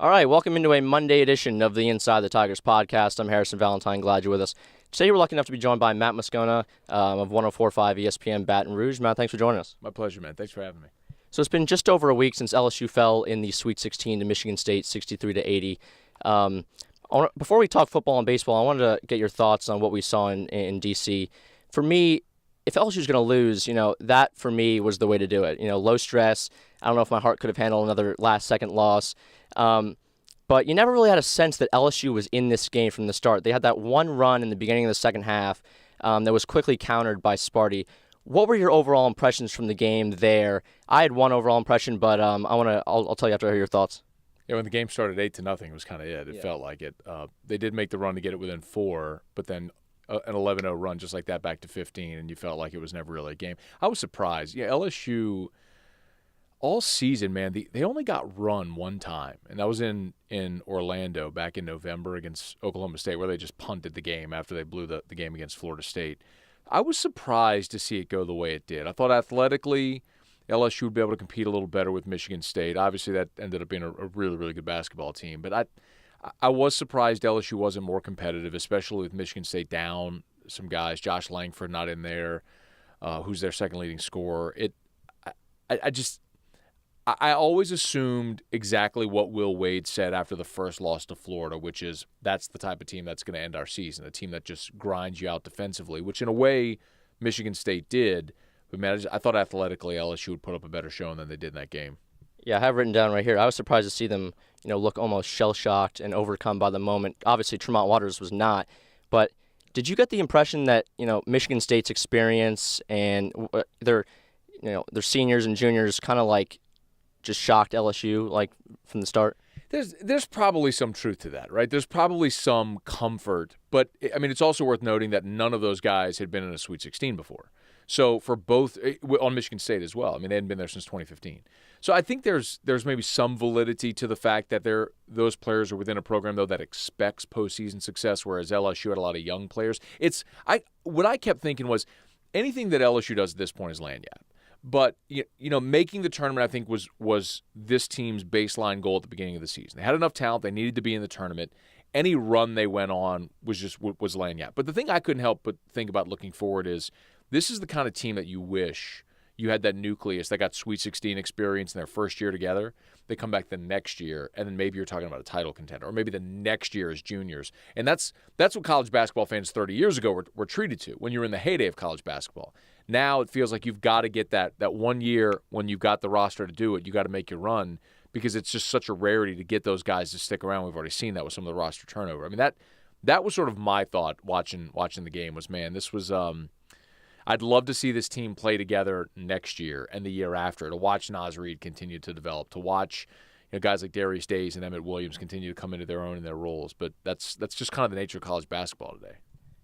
All right, welcome into a Monday edition of the Inside the Tigers podcast. I'm Harrison Valentine. Glad you're with us. Today we're lucky enough to be joined by Matt Moscona of 104.5 ESPN Baton Rouge. Matt, thanks for joining us. My pleasure, man. Thanks for having me. So it's been just over a week since LSU fell in the Sweet 16 to Michigan State, 63-80. Before we talk football and baseball, I wanted to get your thoughts on what we saw in D.C. For me, if LSU's going to lose, that for me was the way to do it. Low stress. I don't know if my heart could have handled another last-second loss. But you never really had a sense that LSU was in this game from the start. They had that one run in the beginning of the second half that was quickly countered by Sparty. What were your overall impressions from the game there? I had one overall impression, but I'll tell you after I hear your thoughts. Yeah, when the game started 8-0, it was kind of it. It felt like it. They did make the run to get it within 4, but then an 11-0 run just like that back to 15, and you felt like it was never really a game. I was surprised. Yeah, LSU all season, man, they only got run one time, and that was in Orlando back in November against Oklahoma State, where they just punted the game after they blew the game against Florida State. I was surprised to see it go the way it did. I thought athletically LSU would be able to compete a little better with Michigan State. Obviously, that ended up being a really, really good basketball team. But I was surprised LSU wasn't more competitive, especially with Michigan State down some guys. Josh Langford not in there, who's their second leading scorer. I always assumed exactly what Will Wade said after the first loss to Florida, which is that's the type of team that's going to end our season, a team that just grinds you out defensively, which in a way Michigan State did. But, man, I thought athletically LSU would put up a better showing than they did in that game. Yeah, I have written down right here. I was surprised to see them, look almost shell-shocked and overcome by the moment. Obviously, Tremont Waters was not. But did you get the impression that, Michigan State's experience and their seniors and juniors kind of like just shocked LSU like from the start? There's probably some truth to that, right? There's probably some comfort, but I mean it's also worth noting that none of those guys had been in a Sweet 16 before. So for both on Michigan State as well. I mean they hadn't been there since 2015. So I think there's maybe some validity to the fact that those players are within a program though that expects postseason success, whereas LSU had a lot of young players. What I kept thinking was anything that LSU does at this point is lanyard. But, making the tournament, I think, was this team's baseline goal at the beginning of the season. They had enough talent. They needed to be in the tournament. Any run they went on was lanyard. But the thing I couldn't help but think about looking forward is this is the kind of team that you wish you had that nucleus that got Sweet 16 experience in their first year together. They come back the next year, and then maybe you're talking about a title contender, or maybe the next year as juniors. And that's what college basketball fans 30 years ago were treated to when you were in the heyday of college basketball. Now it feels like you've got to get that 1 year when you've got the roster to do it. You got to make your run because it's just such a rarity to get those guys to stick around. We've already seen that with some of the roster turnover. I mean that was sort of my thought watching the game was, man, this was I'd love to see this team play together next year and the year after, to watch Naz Reid continue to develop, to watch guys like Darius Days and Emmett Williams continue to come into their own in their roles. But that's just kind of the nature of college basketball today.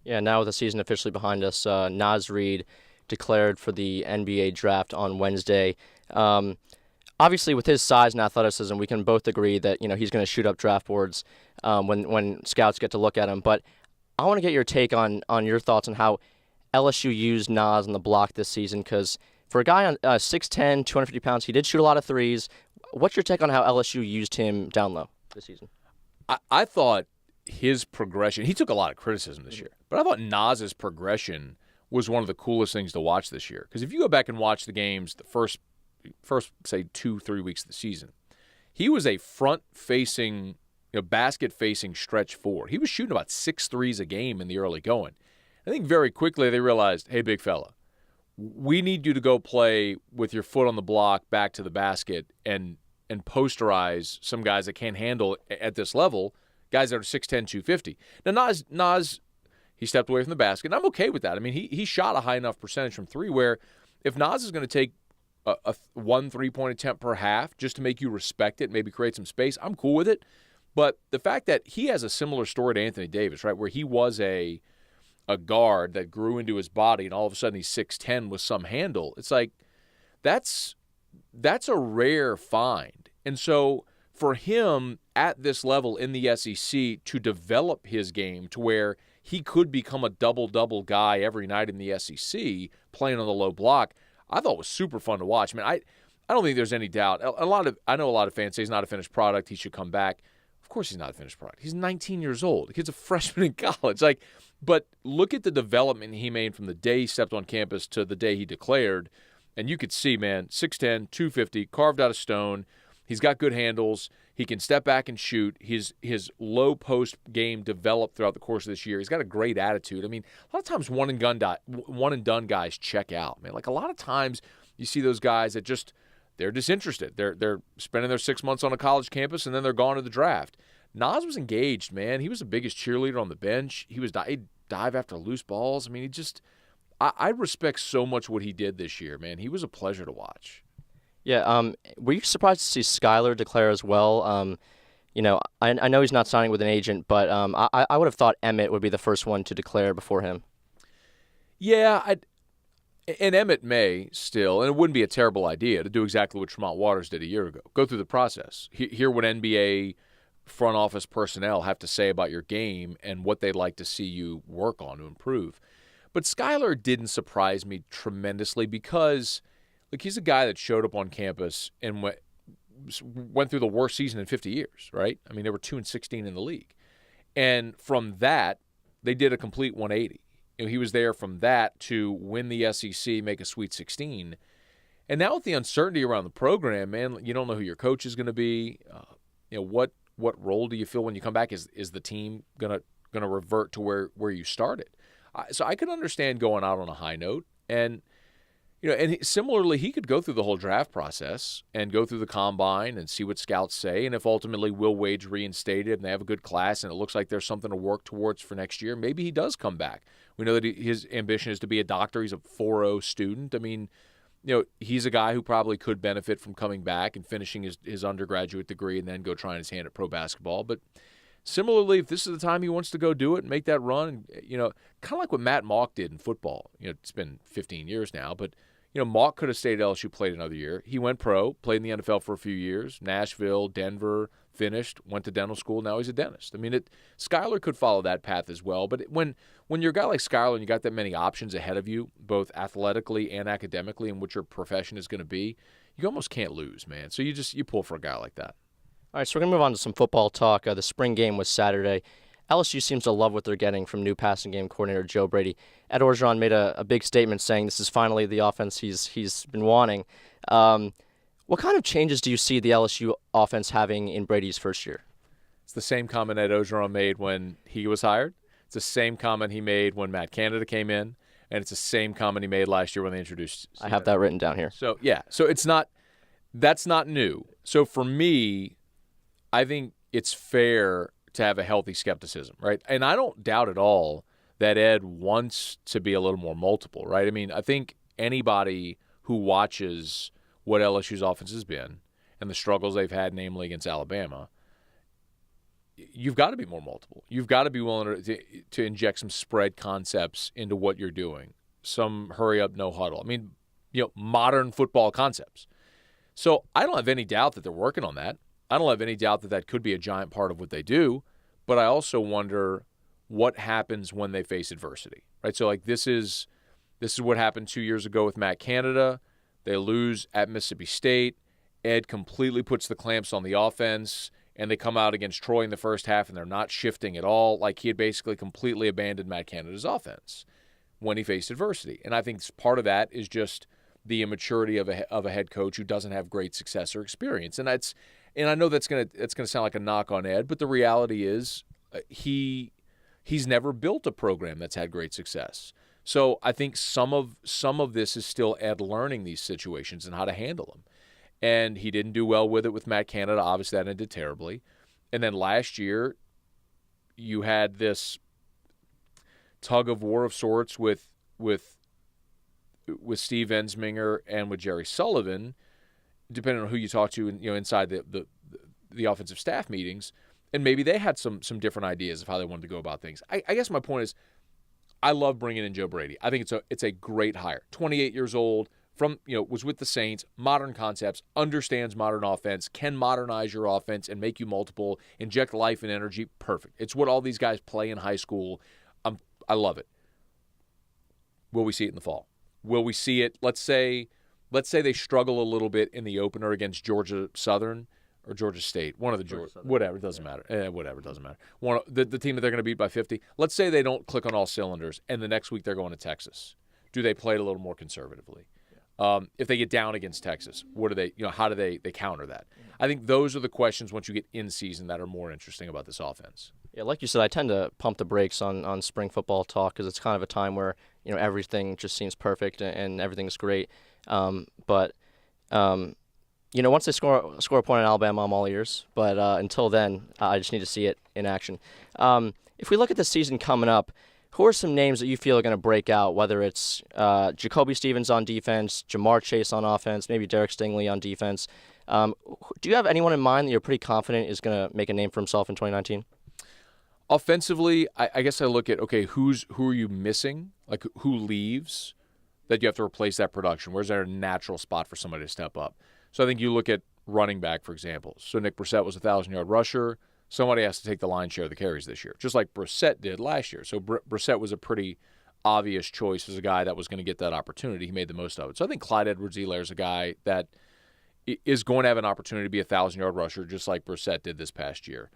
Yeah, now with the season officially behind us, Naz Reid declared for the NBA draft on Wednesday. Obviously, with his size and athleticism, we can both agree that he's going to shoot up draft boards when scouts get to look at him. But I want to get your take on your thoughts on how LSU used Naz on the block this season, because for a guy on 6'10", 250 pounds, he did shoot a lot of threes. What's your take on how LSU used him down low this season? I thought his progression, he took a lot of criticism this year, but I thought Naz's progression was one of the coolest things to watch this year. Because if you go back and watch the games, the first say 2-3 weeks of the season, he was a front-facing, basket-facing stretch forward. He was shooting about 6 threes a game in the early going. I think very quickly they realized, hey, big fella, we need you to go play with your foot on the block back to the basket and posterize some guys that can't handle at this level, guys that are 6'10", 250. Now, Naz, he stepped away from the basket, and I'm okay with that. I mean, he shot a high enough percentage from three where if Naz is going to take a 1 3-point attempt per half just to make you respect it, maybe create some space, I'm cool with it. But the fact that he has a similar story to Anthony Davis, right, where he was a guard that grew into his body and all of a sudden he's 6'10" with some handle, it's like that's a rare find. And so for him at this level in the SEC to develop his game to where he could become a double-double guy every night in the SEC playing on the low block, I thought was super fun to watch. I mean, I don't think there's any doubt. I know a lot of fans say he's not a finished product. He should come back. Of course he's not a finished product. He's 19 years old. The kid's a freshman in college. But look at the development he made from the day he stepped on campus to the day he declared. And you could see, man, 6'10", 250, carved out of stone. He's got good handles. He can step back and shoot. His low post game developed throughout the course of this year. He's got a great attitude. I mean, a lot of times one and done guys check out, man. Like a lot of times you see those guys that just they're disinterested. They're spending their 6 months on a college campus and then they're gone to the draft. Naz was engaged, man. He was the biggest cheerleader on the bench. He'd dive after loose balls. I mean, I respect so much what he did this year, man. He was a pleasure to watch. Yeah, were you surprised to see Skyler declare as well? I know he's not signing with an agent, but I would have thought Emmett would be the first one to declare before him. Yeah, and Emmett may still, and it wouldn't be a terrible idea to do exactly what Tremont Waters did a year ago. Go through the process. Hear what NBA front office personnel have to say about your game and what they'd like to see you work on to improve. But Skyler didn't surprise me tremendously because he's a guy that showed up on campus and went through the worst season in 50 years, right? I mean, they were 2-16 in the league. And from that, they did a complete 180. He was there from that to win the SEC, make a Sweet 16. And now with the uncertainty around the program, man, you don't know who your coach is going to be. What role do you feel when you come back? Is the team gonna revert to where you started? So I could understand going out on a high note. And similarly, he could go through the whole draft process and go through the combine and see what scouts say. And if ultimately Will Wade's reinstated and they have a good class and it looks like there's something to work towards for next year, maybe he does come back. We know that his ambition is to be a doctor. He's a 4.0 student. I mean, he's a guy who probably could benefit from coming back and finishing his undergraduate degree and then go trying his hand at pro basketball. But similarly, if this is the time he wants to go do it and make that run, kind of like what Matt Mauck did in football. It's been 15 years now, but Mauck could have stayed at LSU, played another year. He went pro, played in the NFL for a few years, Nashville, Denver, finished, went to dental school. Now he's a dentist. I mean, Skyler could follow that path as well. But when you're a guy like Skyler and you got that many options ahead of you, both athletically and academically, and what your profession is going to be, you almost can't lose, man. So you pull for a guy like that. All right, so we're going to move on to some football talk. The spring game was Saturday. LSU seems to love what they're getting from new passing game coordinator Joe Brady. Ed Orgeron made a big statement saying this is finally the offense he's been wanting. What kind of changes do you see the LSU offense having in Brady's first year? It's the same comment Ed Orgeron made when he was hired. It's the same comment he made when Matt Canada came in, and it's the same comment he made last year when they introduced. I have that written down here. So that's not new. So for me, I think it's fair to have a healthy skepticism, right? And I don't doubt at all that Ed wants to be a little more multiple, right? I mean, I think anybody who watches what LSU's offense has been and the struggles they've had, namely against Alabama, you've got to be more multiple. You've got to be willing to inject some spread concepts into what you're doing, some hurry up, no huddle. I mean, modern football concepts. So I don't have any doubt that they're working on that. I don't have any doubt that could be a giant part of what they do, but I also wonder what happens when they face adversity, right? So this is what happened 2 years ago with Matt Canada. They lose at Mississippi State. Ed completely puts the clamps on the offense, and they come out against Troy in the first half, and they're not shifting at all. Like he had basically completely abandoned Matt Canada's offense when he faced adversity. And I think part of that is just the immaturity of a head coach who doesn't have great success or experience, and I know that's gonna sound like a knock on Ed, but the reality is he's never built a program that's had great success. So I think some of this is still Ed learning these situations and how to handle them. And he didn't do well with it with Matt Canada. Obviously, that ended terribly. And then last year, you had this tug of war of sorts with Steve Ensminger and with Jerry Sullivan, depending on who you talk to, inside the offensive staff meetings, and maybe they had some different ideas of how they wanted to go about things. I guess my point is, I love bringing in Joe Brady. I think it's a great hire. 28 years old, was with the Saints, modern concepts, understands modern offense, can modernize your offense and make you multiple, inject life and energy. Perfect. It's what all these guys play in high school. I love it. Will we see it in the fall? Will we see it, let's say, let's say they struggle a little bit in the opener against Georgia Southern or Georgia State, one of the Georgia, whatever, it doesn't matter. Whatever, it doesn't matter. The team that they're going to beat by 50. Let's say they don't click on all cylinders, and the next week they're going to Texas. Do they play it a little more conservatively? If they get down against Texas, what do they? How do they counter that? I think those are the questions once you get in season that are more interesting about this offense. Yeah, like you said, I tend to pump the brakes on spring football talk because it's kind of a time where everything just seems perfect and everything's great. But once they score a point in Alabama, I'm all ears. But until then, I just need to see it in action. If we look at the season coming up, who are some names that you feel are going to break out, whether it's Jacoby Stevens on defense, Jamar Chase on offense, maybe Derek Stingley on defense? Do you have anyone in mind that you're pretty confident is going to make a name for himself in 2019? Offensively, I guess I look at, who are you missing? Like, who leaves that you have to replace that production? Where's there a natural spot for somebody to step up? So I think you look at running back, for example. So Nick Brissett was a 1,000-yard rusher. Somebody has to take the lion's share of the carries this year, just like Brissett did last year. So Brissett was a pretty obvious choice as a guy that was going to get that opportunity. He made the most of it. So I think Clyde Edwards-Helaire is a guy that is going to have an opportunity to be a 1,000-yard rusher, just like Brissett did this past year.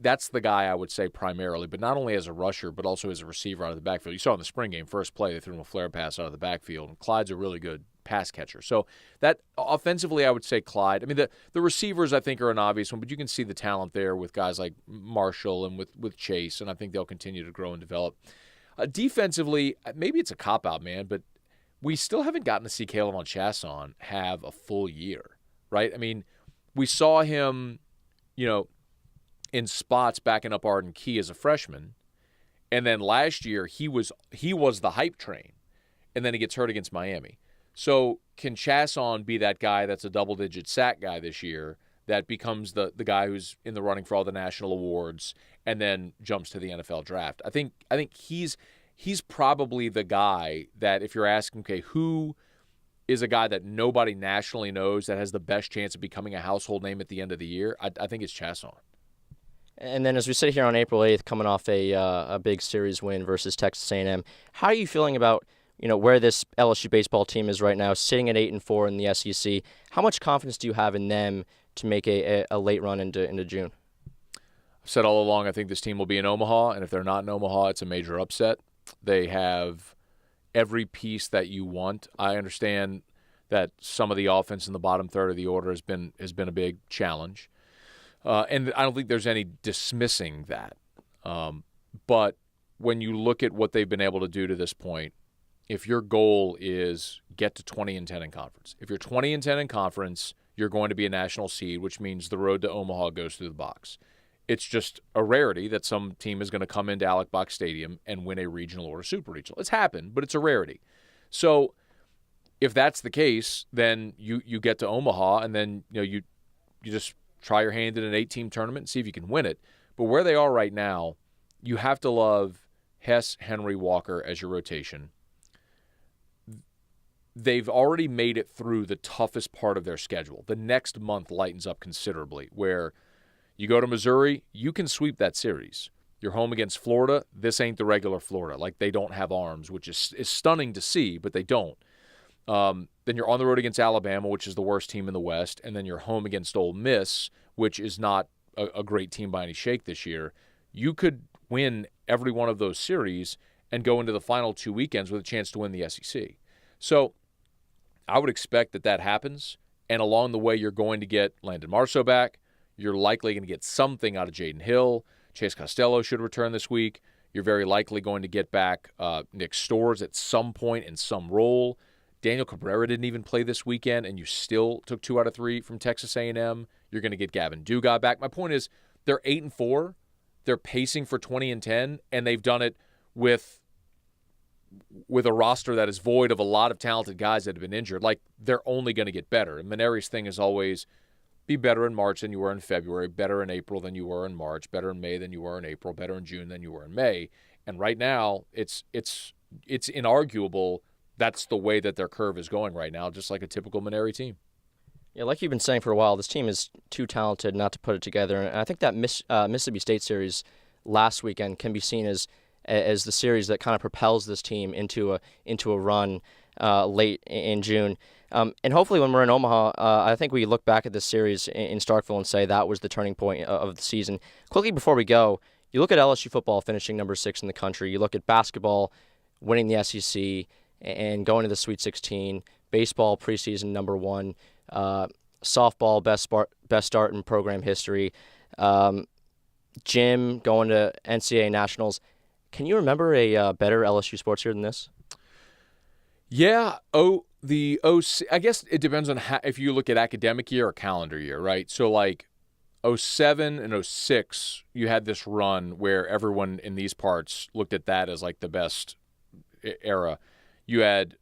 That's the guy I would say primarily, but not only as a rusher, but also as a receiver out of the backfield. You saw in the spring game, first play, they threw him a flare pass out of the backfield, and Clyde's a really good pass catcher. So that offensively, I would say Clyde. I mean, the receivers I think are an obvious one, but you can see the talent there with guys like Marshall and with Chase, and I think they'll continue to grow and develop. Defensively, maybe it's a cop-out, man, but we still haven't gotten to see K'Lavon Chaisson have a full year, right? I mean, we saw him, in spots backing up Arden Key as a freshman, and then last year he was the hype train, and then he gets hurt against Miami. So can Chaisson be that guy that's a double-digit sack guy this year that becomes the guy who's in the running for all the national awards and then jumps to the NFL draft? I think he's probably the guy that if you're asking, okay, who is a guy that nobody nationally knows that has the best chance of becoming a household name at the end of the year, I think it's Chaisson. And then as we sit here on April 8th, coming off a big series win versus Texas A&M, how are you feeling about where this LSU baseball team is right now, sitting at 8-4 in the SEC? How much confidence do you have in them to make a late run into June? I've said all along I think this team will be in Omaha, and if they're not in Omaha, it's a major upset. They have every piece that you want. I understand that some of the offense in the bottom third of the order has been a big challenge. And I don't think there's any dismissing that. But when you look at what they've been able to do to this point, if your goal is get to 20-10 in conference, if you're 20-10 in conference, you're going to be a national seed, which means the road to Omaha goes through the box. It's just a rarity that some team is going to come into Alec Box Stadium and win a regional or a super regional. It's happened, but it's a rarity. So if that's the case, then you get to Omaha, and then you just try your hand in an 8-team tournament and see if you can win it. But where they are right now, you have to love Hess, Henry, Walker as your rotation. They've already made it through the toughest part of their schedule. The next month lightens up considerably, where you go to Missouri, you can sweep that series. You're home against Florida. This ain't the regular Florida. Like, they don't have arms, which is stunning to see, but they don't. Then you're on the road against Alabama, which is the worst team in the West, and then you're home against Ole Miss, which is not a great team by any shake this year. You could win every one of those series and go into the final 2 weekends with a chance to win the SEC. So I would expect that happens, and along the way you're going to get Landon Marceau back. You're likely going to get something out of Jaden Hill. Chase Costello should return this week. You're very likely going to get back Nick Storrs at some point in some role. Daniel Cabrera didn't even play this weekend, and you still took 2 out of 3 from Texas A&M. You're going to get Gavin Dugas back. My point is, they're 8-4. They're pacing for 20-10, and they've done it with a roster that is void of a lot of talented guys that have been injured. Like, they're only going to get better. And Maneri's thing is always be better in March than you were in February, better in April than you were in March, better in May than you were in April, better in June than you were in May. And right now, it's inarguable that's the way that their curve is going right now, just like a typical Maneri team. Yeah, like you've been saying for a while, this team is too talented not to put it together. And I think that Mississippi State series last weekend can be seen as the series that kind of propels this team into a run. late in June. And hopefully when we're in Omaha, I think we look back at this series in Starkville and say that was the turning point of the season. Quickly before we go, you look at LSU football finishing number 6 in the country. You look at basketball winning the SEC and going to the Sweet 16. Baseball preseason number 1. Softball best start in program history. Gym going to NCAA Nationals. Can you remember a better LSU sports year than this? Yeah. I guess it depends on if you look at academic year or calendar year, right? So like 07 and 06, you had this run where everyone in these parts looked at that as like the best era. You had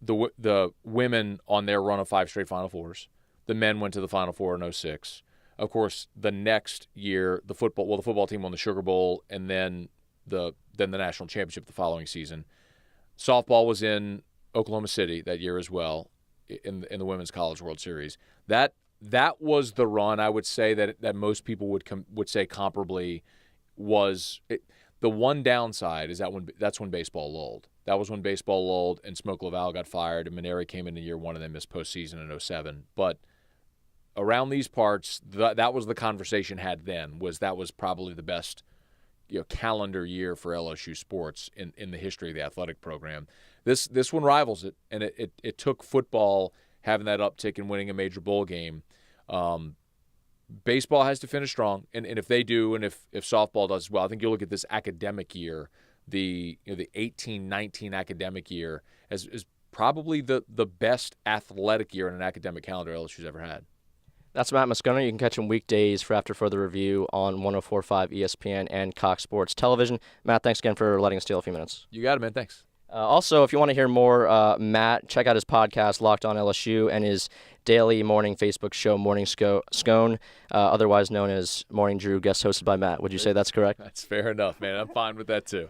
the women on their run of 5 straight Final Fours. The men went to the Final Four in 06. Of course, the next year, the football team won the Sugar Bowl, and then the national championship the following season. Softball was in Oklahoma City that year as well in the Women's College World Series. That was the run I would say that most people would say comparably was it. The one downside is that's when baseball lulled. That was when baseball lulled and Smoke Laval got fired and Maneri came in year 1 and then missed postseason in 07. But around these parts, that was the conversation had then. That was probably the best calendar year for LSU sports in the history of the athletic program. This one rivals it, and it took football having that uptick and winning a major bowl game. Baseball has to finish strong, and if they do, and if softball does as well, I think you'll look at this academic year, the 18-19 academic year as probably the best athletic year in an academic calendar LSU's ever had. That's Matt Moscona. You can catch him weekdays for After Further Review on 104.5 ESPN and Cox Sports Television. Matt, thanks again for letting us steal a few minutes. You got it, man. Thanks. Also, if you want to hear more Matt, check out his podcast, Locked On LSU, and his daily morning Facebook show, Morning Scone, otherwise known as Morning Drew, guest hosted by Matt. Would you say that's correct? That's fair enough, man. I'm fine with that, too.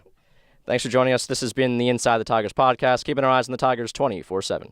Thanks for joining us. This has been the Inside the Tigers podcast, keeping our eyes on the Tigers 24/7.